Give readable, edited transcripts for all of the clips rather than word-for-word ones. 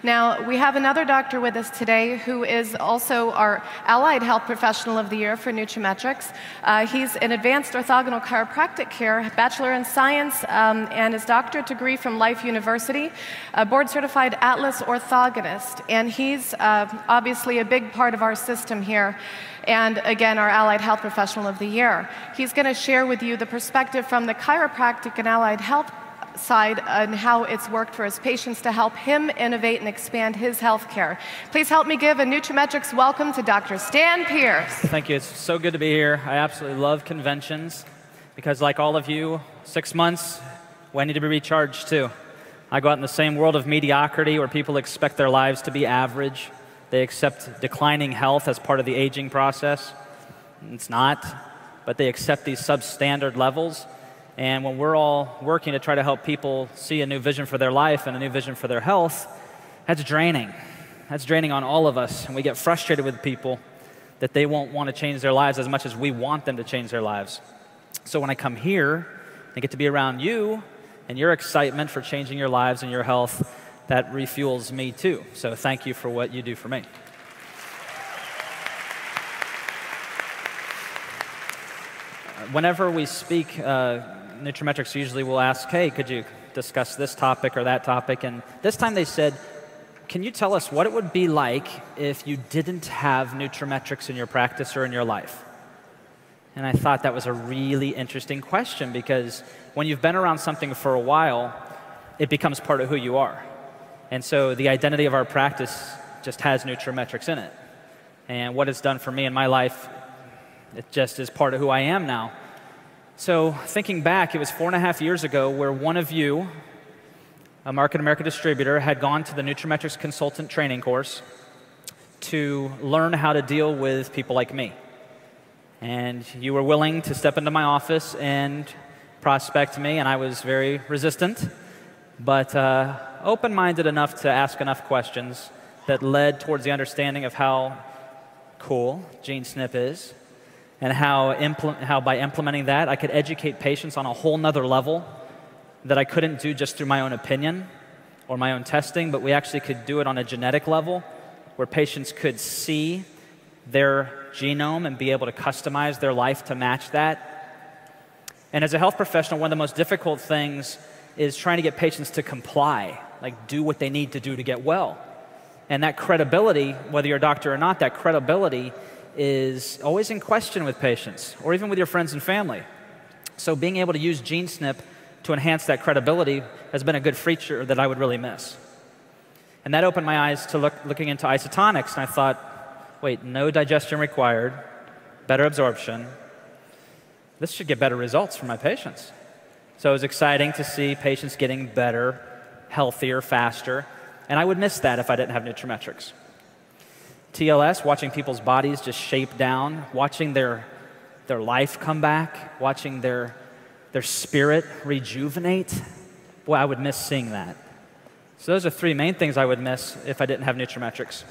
Now, we have another doctor with us today who is also our Allied Health Professional of the Year for Nutrametrix. He's in Advanced Orthogonal Chiropractic Care, Bachelor in Science, and his doctorate degree from Life University, a board-certified Atlas orthogonist. And he's obviously a big part of our system here, and again, our Allied Health Professional of the Year. He's going to share with you the perspective from the chiropractic and allied health side and how it's worked for his patients to help him innovate and expand his health care. Please help me give a Nutrametrix welcome to Dr. Stan Pierce. Thank you. It's so good to be here. I absolutely love conventions because, like all of you, 6 months, well, I need to be recharged too. I go out in the same world of mediocrity where people expect their lives to be average. They accept declining health as part of the aging process. It's not, but they accept these substandard levels. And when we're all working to try to help people see a new vision for their life and a new vision for their health, that's draining. That's draining on all of us. And we get frustrated with people that they won't want to change their lives as much as we want them to change their lives. So when I come here and get to be around you and your excitement for changing your lives and your health, that refuels me too. So thank you for what you do for me. Whenever we speak, Nutrametrix usually will ask, hey, could you discuss this topic or that topic? And this time they said, can you tell us what it would be like if you didn't have Nutrametrix in your practice or in your life? And I thought that was a really interesting question because when you've been around something for a while, it becomes part of who you are. And so the identity of our practice just has Nutrametrix in it. And what it's done for me in my life, it just is part of who I am now. So thinking back, it was 4.5 years ago where one of you, a Market America distributor, had gone to the Nutrametrix consultant training course to learn how to deal with people like me. And you were willing to step into my office and prospect me, and I was very resistant, but open-minded enough to ask enough questions that led towards the understanding of how cool GeneSNP is, and how by implementing that, I could educate patients on a whole nother level that I couldn't do just through my own opinion or my own testing, but we actually could do it on a genetic level where patients could see their genome and be able to customize their life to match that. And as a health professional, one of the most difficult things is trying to get patients to comply, like do what they need to do to get well. And that credibility, whether you're a doctor or not, that credibility is always in question with patients, or even with your friends and family. So being able to use GeneSNP to enhance that credibility has been a good feature that I would really miss. And that opened my eyes to looking into isotonics, and I thought, wait, no digestion required, better absorption. This should get better results for my patients. So it was exciting to see patients getting better, healthier, faster, and I would miss that if I didn't have Nutrametrix. TLS, watching people's bodies just shape down, watching their life come back, watching their spirit rejuvenate. Boy, I would miss seeing that. So those are 3 main things I would miss if I didn't have Nutrametrix.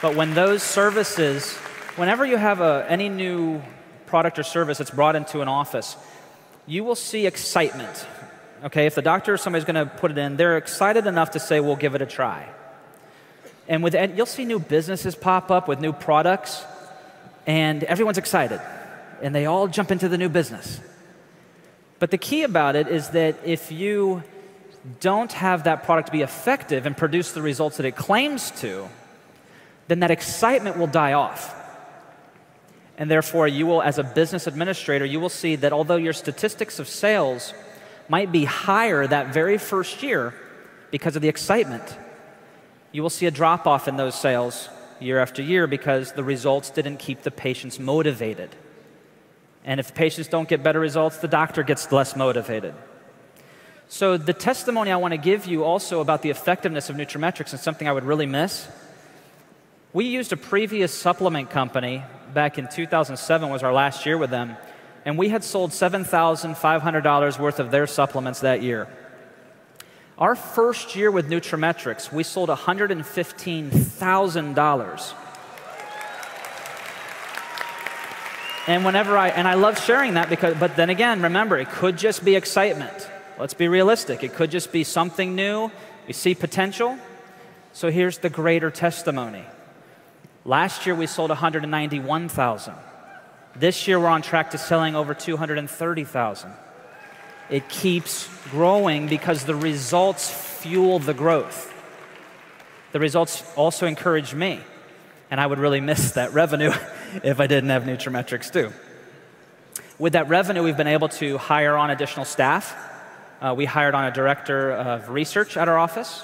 But when those services, whenever you have any new product or service that's brought into an office, you will see excitement. Okay, if the doctor or somebody's going to put it in, they're excited enough to say, we'll give it a try. And you'll see new businesses pop up with new products, and everyone's excited, and they all jump into the new business. But the key about it is that if you don't have that product be effective and produce the results that it claims to, then that excitement will die off. And therefore, you will, as a business administrator, you will see that although your statistics of sales might be higher that very first year because of the excitement, you will see a drop-off in those sales year after year because the results didn't keep the patients motivated. And if patients don't get better results, the doctor gets less motivated. So the testimony I want to give you also about the effectiveness of Nutrametrix is something I would really miss. We used a previous supplement company back in 2007 was our last year with them, and we had sold $7,500 worth of their supplements that year. Our first year with Nutrametrix, we sold $115,000. And I love sharing that but then again, remember, it could just be excitement. Let's be realistic. It could just be something new. We see potential. So here's the greater testimony. Last year we sold 191,000. This year we're on track to selling over 230,000. It keeps growing because the results fuel the growth. The results also encourage me, and I would really miss that revenue if I didn't have Nutrametrix too. With that revenue, we've been able to hire on additional staff. We hired on a director of research at our office.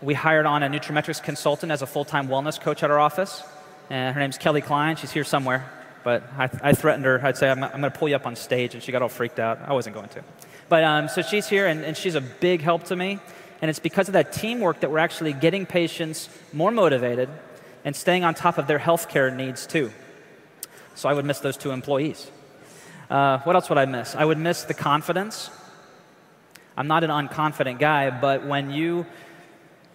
We hired on a Nutrametrix consultant as a full-time wellness coach at our office. And her name's Kelly Klein. She's here somewhere. But I threatened her. I'd say, I'm going to pull you up on stage. And she got all freaked out. I wasn't going to. But so she's here, and she's a big help to me. And it's because of that teamwork that we're actually getting patients more motivated and staying on top of their healthcare needs too. So I would miss those 2 employees. What else would I miss? I would miss the confidence. I'm not an unconfident guy, but when you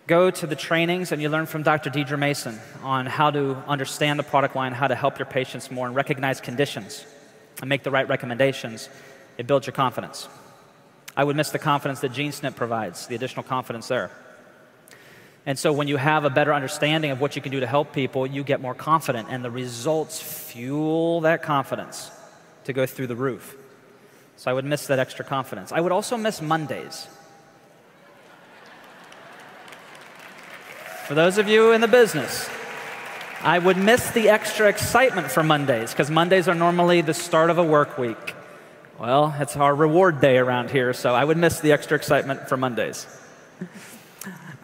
go to the trainings and you learn from Dr. Deidre Mason on how to understand the product line, how to help your patients more and recognize conditions and make the right recommendations, it builds your confidence. I would miss the confidence that GeneSnip provides, the additional confidence there. And so when you have a better understanding of what you can do to help people, you get more confident, and the results fuel that confidence to go through the roof. So I would miss that extra confidence. I would also miss Mondays. For those of you in the business, I would miss the extra excitement for Mondays, because Mondays are normally the start of a work week. Well, it's our reward day around here, so I would miss the extra excitement for Mondays.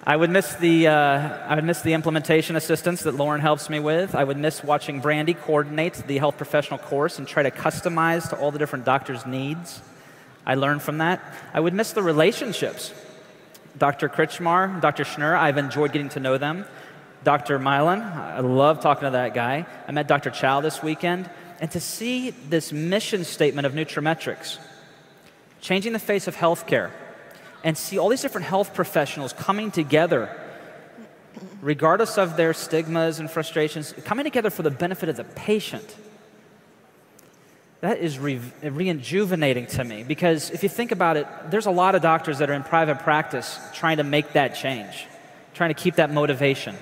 I would miss the implementation assistance that Lauren helps me with. I would miss watching Brandy coordinate the health professional course and try to customize to all the different doctors' needs. I learned from that. I would miss the relationships. Dr. Kritchmar, Dr. Schnur, I've enjoyed getting to know them. Dr. Milan, I love talking to that guy. I met Dr. Chow this weekend. And to see this mission statement of Nutrametrix, changing the face of healthcare, and see all these different health professionals coming together, regardless of their stigmas and frustrations, coming together for the benefit of the patient. That is rejuvenating to me, because if you think about it, there's a lot of doctors that are in private practice trying to make that change, trying to keep that motivation.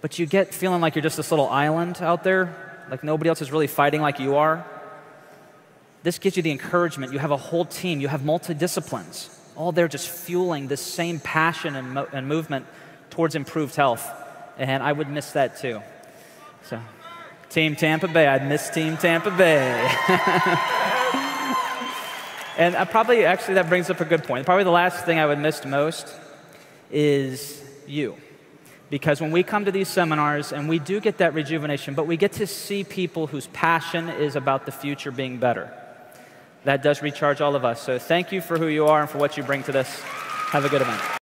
But you get feeling like you're just this little island out there, like nobody else is really fighting like you are. This gives you the encouragement. You have a whole team. You have multidisciplines. All there just fueling this same passion and movement towards improved health. And I would miss that too. So, Team Tampa Bay. I'd miss Team Tampa Bay. And actually that brings up a good point. Probably the last thing I would miss most is you. Because when we come to these seminars, and we do get that rejuvenation, but we get to see people whose passion is about the future being better. That does recharge all of us. So thank you for who you are and for what you bring to this. Have a good event.